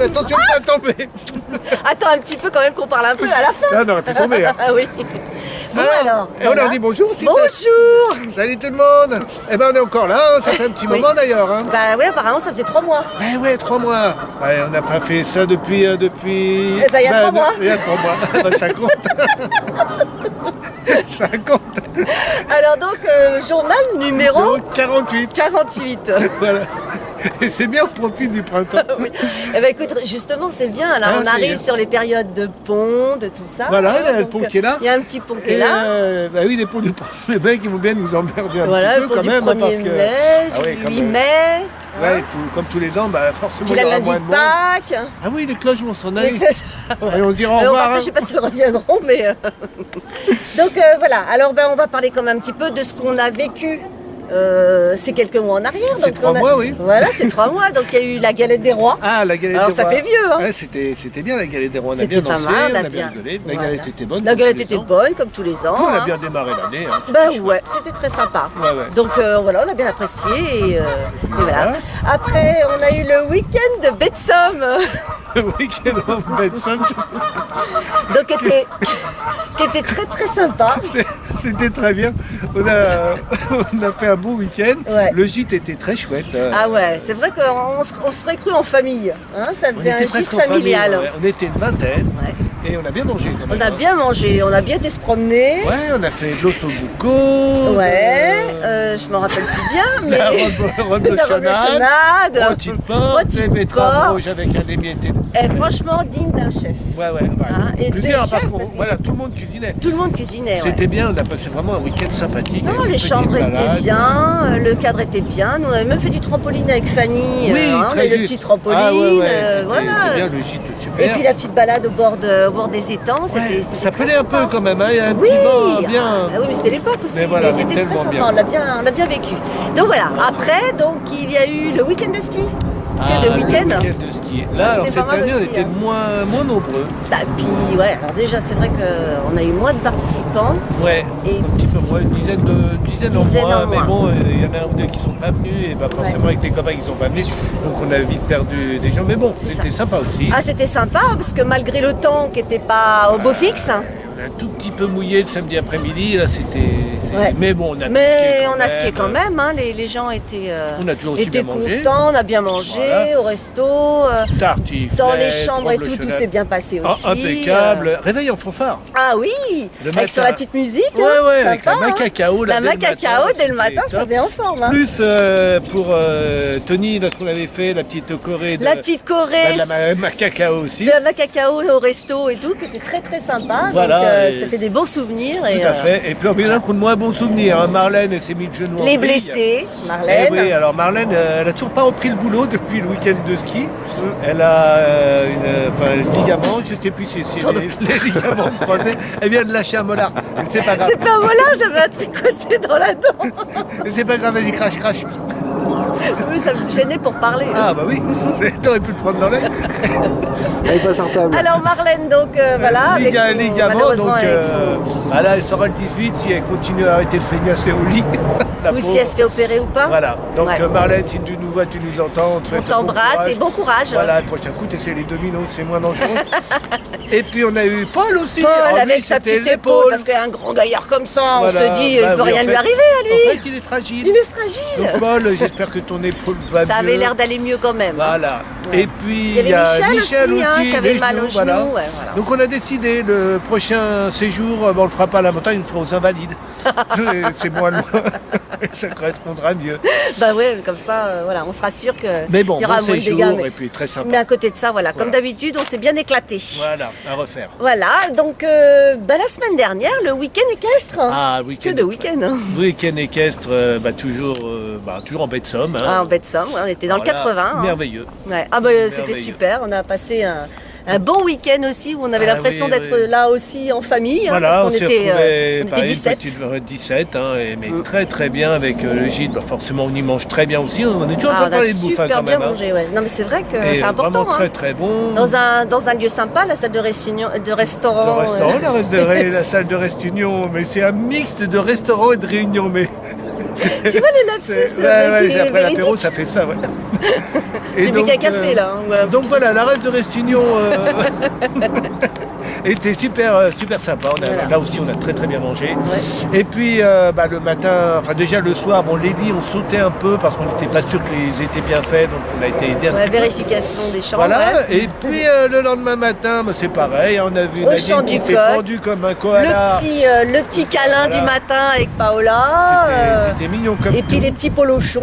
Attention de pas tomber. Attends un petit peu quand même qu'on parle un peu à la fin. Non, on aurait pu tomber. Hein. Ah oui. Bon alors. Et on leur dit bonjour aussi. Bonjour. Salut tout le monde. Eh ben on est encore là, hein. Ça fait un petit moment d'ailleurs. Hein. Bah oui, apparemment ça faisait 3 mois. Ben ouais, 3 mois. Ouais, on n'a pas fait ça depuis... Eh ben il y a 3 mois. Il y a 3 mois. Ben, ça compte. Ça compte. Alors donc, journal numéro 48. 48. Voilà. Et c'est bien, on profite du printemps. Oui. Eh ben écoute, justement, c'est bien. Là, Ah, on c'est arrive bien. sur les périodes de pont, de tout ça. Voilà, il y a le Donc, pont qui est là. Il y a un petit pont qui est Et là. bah oui, les ponts du 1er mai qui vont bien nous emmerder un Voilà, petit le peu pont quand du même. 1er Parce que, mai, Ah ouais, du comme, 8 mai. Ouais, comme tous les ans, bah, forcément, Puis il y là, aura lundi moins de de monde. Pâques. Ah oui, les cloches vont s'en Les aller. cloches. Et on dira au On revoir. partait, je ne sais pas s'ils reviendront, mais... Donc voilà, alors on va parler comme un petit peu de ce qu'on a vécu c'est quelques mois en arrière. C'est 3 mois, oui. Voilà, c'est 3 mois, donc il y a eu la galette des rois. Ah, la galette Alors des ça rois. fait vieux, hein. Ouais, c'était bien la galette des rois. On a C'était bien pas dansé, mal, on a bien rigolé. La voilà. galette était bonne. La comme galette tous les était ans. bonne, comme tous les ans. On a hein. bien démarré l'année. Hein. Ben ouais, c'était très sympa. Ouais, ouais. Donc voilà, on a bien apprécié et voilà. Après, on a eu le week-end de Betsom, Le week-end en Betsom, donc qui était très très sympa. c'était très bien. On a fait un beau week-end. Ouais. Le gîte était très chouette. Ah ouais, c'est vrai qu'on serait cru en famille. Hein, ça On faisait était un gîte presque en famille. familial. Ouais. On était une vingtaine. Ouais. Et on a bien mangé quand même. On a bien mangé, on a bien été se promener. Ouais, on a fait de l'osso bucco. Ouais, je me rappelle plus bien, mais La robe de la robe de chenade. Rôti de porc, rôti des de betteraves porc. rouges avec un émietté. Et franchement digne d'un chef. Ouais, ouais. Hein, et des Plusieurs, parce chefs, qu'on parce que- voilà, tout le monde cuisinait. Tout le monde cuisinait. Ouais. C'était bien, on a passé vraiment un week-end sympathique. Non, avec les une petite chambres étaient balade. bien, le cadre était bien. Nous, on avait même fait du trampoline avec Fanny. Oui, on très avait le juste. petit trampoline. Ah ouais, ouais, c'était voilà. bien le gîte super. Et puis la petite balade au bord des étangs. Ouais, c'était ça très pelait un sympa. peu quand même, hein. Il y a un Oui, petit vent bien. ah oui, mais c'était l'époque aussi. Mais voilà, mais c'était très tellement sympa, bien. on l'a bien vécu. Donc voilà, après, donc, il y a eu le week-end de ski. Que de Le week-end. de ski. Là, alors, C'était pas cette mal année, on aussi, était hein. moins nombreux. Bah, puis ouais, alors déjà c'est vrai qu'on a eu moins de participants. Ouais, Et- un petit peu moins, une dizaine en Dizaine moins. en Mais moins. bon, il y en a un ou deux qui sont pas venus, et bah forcément avec les copains qui sont pas venus, donc on a vite perdu des gens. Mais bon, C'est c'était ça. sympa aussi. Ah c'était sympa parce que malgré le temps qui n'était pas au beau fixe, On a un tout petit peu mouillé le samedi après-midi, là Ouais. Mais bon, on a mais on a skié quand même, hein, les gens étaient, On a toujours aussi étaient bien mangé. contents, on a bien mangé Voilà. au resto, Tartiflette, dans les chambres et robe tout, le tout cheval. s'est bien passé Ah, aussi. impeccable. Réveil en fanfare. Ah oui, Le avec sur matin. la petite musique. Ouais, hein, ouais, avec la sympa, hein. macacao. La dès le macacao matin, dès le matin, c'était ça top. met en forme. Hein. Plus pour Tony, lorsqu'on avait fait la petite Corée de La petite Corée, de la macacao aussi. de la macacao au resto et tout, qui était très très sympa. Voilà, donc et- ça fait des bons souvenirs. Tout et, à fait. Et puis on a un coup de moins bon souvenir. Hein. Marlène, elle s'est mis le genou en Les vrille. blessés, Eh Marlène. oui, alors Marlène, elle a toujours pas repris le boulot depuis le week-end de ski. Elle a un ligament, je sais plus si c'est les ligaments croisés. Elle vient de lâcher un molar. Mais c'est pas grave. C'est pas voilà, j'avais un truc cassé dans la dent. Mais c'est pas grave, vas-y, crache. Oui, ça me gênait pour parler. Ah bah oui, t'aurais pu le prendre dans l'œil. Elle passe en table. Alors Marlène, donc voilà, avec son, Ligament, malheureusement donc avec son... voilà, elle sera le 18 si elle continue à arrêter de feignacer au lit. La Ou si pauvre. elle se fait opérer ou pas. Voilà, donc Ouais. Marlène, si tu nous vois, tu nous entends, on te On souhaite t'embrasse et bon courage. Voilà, le prochain coup, t'essaies les dominos, c'est moins dangereux. Et puis on a eu Paul aussi. Paul Alors, lui, avec sa c'était petite épaule, parce qu'un grand gaillard comme ça, on Voilà. se dit, il Bah peut oui, rien en lui fait- arriver à lui. En fait, il est fragile. Il est fragile. Donc Paul, j'espère que ton épaule va Ça mieux. avait l'air d'aller mieux quand même. Voilà. Ouais. Et puis Il y avait Michel aussi, hein, qui avait les mal genoux, au genou, ouais, voilà. Donc on a décidé le prochain séjour, on le fera pas à la montagne, on le fera aux Invalides. C'est moins loin. Ça correspondra mieux. Bah ouais, comme ça, voilà, on sera sûr qu'il Mais bon, y aura bon moins de séjour dégâts. et puis très sympa. Mais à côté de ça, voilà, comme Voilà. d'habitude, on s'est bien éclaté. Voilà, à refaire. Voilà, donc la semaine dernière, le week-end équestre. Ah, Que week-end. de week-end. Hein. Week-end équestre, toujours en baie de Somme. Hein. Ah, en baie de Somme, on était dans Voilà, le 80. hein. Merveilleux. Ouais. Ah bah c'était Merveilleux. super, on a passé un bon week-end aussi où on avait Ah l'impression oui, d'être oui. là aussi en famille. hein, Voilà, parce on qu'on s'est était, retrouvés on était pareil, 17. petite 17, hein, mais très très bien avec le gîte. Bah, forcément, on y mange très bien aussi. On est toujours en Ah, train on de a parler de bouffe hein, super quand bien même. hein. mangé, ouais. Non mais c'est vrai que Et c'est important. vraiment très hein. très bon. Dans un lieu sympa, la salle de restaurant. Le restaurant, euh, la salle de réunion, mais c'est un mixte de restaurant et de réunion. Mais Tu vois les lapsus après véridiques. l'apéro, ça fait ça. Ouais. Et J'ai bu qu'un café là. Hein, ouais. Donc voilà, la reste de Restunion était super sympa. Voilà. Là aussi, on a très bien mangé. Ouais. Et puis le matin, enfin déjà le soir, bon, les lits on sautait un peu parce qu'on n'était pas sûr qu'ils étaient bien faits, donc on a été aidé un Ouais, petit peu. vérification des chambres. Voilà, ouais. et puis le lendemain matin, c'est pareil, on a vu Au Nadine chant qui du s'est coq. pendu comme un koala. Le petit câlin Voilà. du matin avec Paola. C'était mignon comme et puis tout. les petits polochons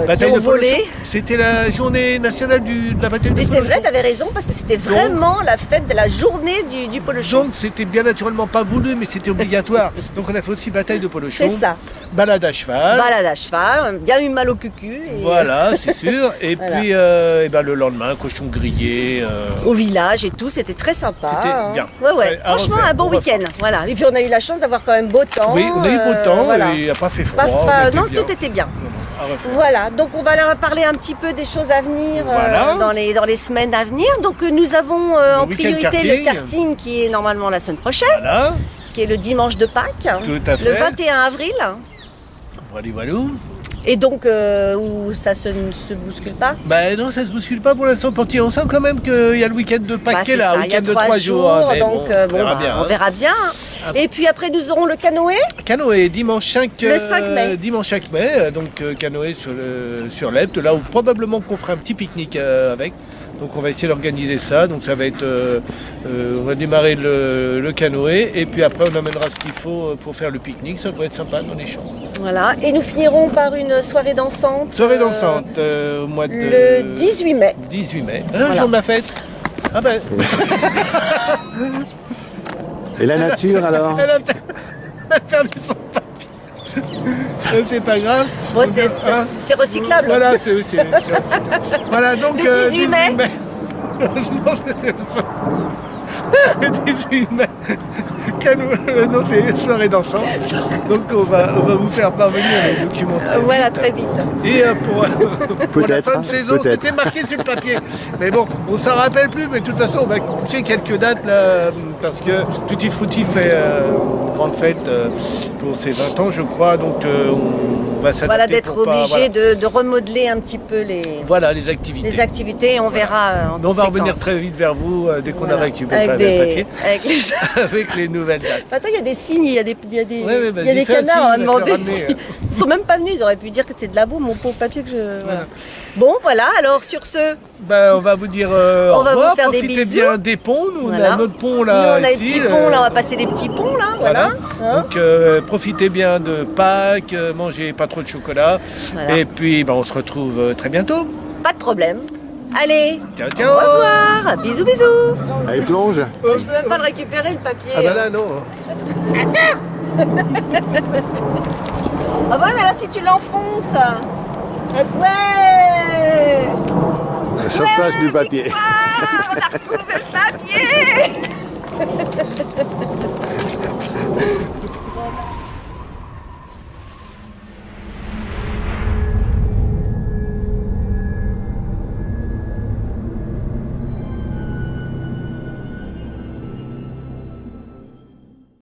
qui Bataille ont de Polochon. volé. C'était la journée nationale de la bataille de Mais c'est Polochon. vrai, t'avais raison, parce que c'était vraiment la fête de la journée du polochon. Donc c'était bien naturellement pas voulu, mais c'était obligatoire. Donc on a fait aussi bataille de Polochon. C'est ça. Balade à cheval. Balade à cheval, bien eu mal au cucu. Et Voilà, c'est sûr. Et Voilà. puis le lendemain, cochon grillé. au village et tout, c'était très sympa. C'était hein. bien. Ouais, Ouais, à franchement, refaire, un bon on refera. week-end. Voilà. Et puis on a eu la chance d'avoir quand même beau temps. Oui, on a eu beau temps, voilà. et il n'a pas fait froid. Pas- on pas- était non, bien. tout était bien. À refaire. Voilà, donc on va leur parler un petit peu des choses à venir Voilà. dans les semaines à venir. Donc nous avons en week-end priorité karting. le karting qui est normalement la semaine prochaine, Voilà, qui est le dimanche de Pâques, tout à fait. le 21 avril. Voilà. Et donc où ça ne se bouscule pas. Ben non, ça se bouscule pas pour l'instant. Portier. On sent quand même qu'il y a le week-end de Pâques Bah, qui est c'est là, ça, un il y a week-end de 3 3 jours. Mais donc on verra bien. on hein. verra bien. Et puis après nous aurons le canoë. Canoë, dimanche 5, Le 5 mai. Dimanche 5 mai, donc canoë sur l'Epte, là où probablement qu'on fera un petit pique-nique avec. Donc on va essayer d'organiser ça. Donc ça va être, on va démarrer le canoë et puis après on amènera ce qu'il faut pour faire le pique-nique. Ça devrait être sympa dans les champs. Voilà. Et nous finirons par une soirée dansante. Soirée dansante au mois de... Le 18 mai. 18 mai. Voilà. Un jour de ma fête. Ah ben, Et la nature alors? elle a perdu son papier. C'est pas grave. Bon, c'est Hein c'est recyclable. Voilà, c'est voilà, donc Le 18 mai. Je pense que c'est le fin. Le 18 mai. Non, c'est soirée dansante. Donc on va vous faire parvenir les documents. très Voilà, vite. très vite. Et pour la Peut-être, fin de saison, peut-être. c'était marqué sur le papier. Mais bon, on s'en rappelle plus, mais de toute façon, on va coucher quelques dates là, parce que Tutti Frutti fait une grande fête pour ses 20 ans, je crois. Donc on va s'adapter. Voilà, d'être pour pas- obligé voilà. de remodeler un petit peu Voilà, les activités. les activités et on verra en Mais on va revenir conséquence. très vite vers vous dès qu'on Voilà. a récupéré avec le papier. avec les... Avec les nouvelles dates. Attends, il y a des signes, il y a des, Ouais, il y a des fais un canards à signe, demander. avec leur ramener, Ils sont même pas venus, ils auraient pu dire que c'est de la boue, mon pauvre papier que je... Voilà. Bon, voilà, alors sur ce, Ben, on va vous dire au On va revoir. vous faire des Profitez bisous. bien des ponts. Nous, on Voilà. a notre pont nous là. on a les ici, petits ponts, là, on va passer les petits ponts, là, voilà. Hein. Donc profitez bien de Pâques, mangez pas trop de chocolat. Voilà. Et puis ben, on se retrouve très bientôt. Pas de problème. Allez, Ciao, au ciao. revoir, bisous, bisous. Allez, plonge. Je peux même pas le récupérer, le papier. Ah ben là non. Ah ouais, mais là, si tu l'enfonces. Ouais. Le sauvetage du papier. Ah, on a retrouvé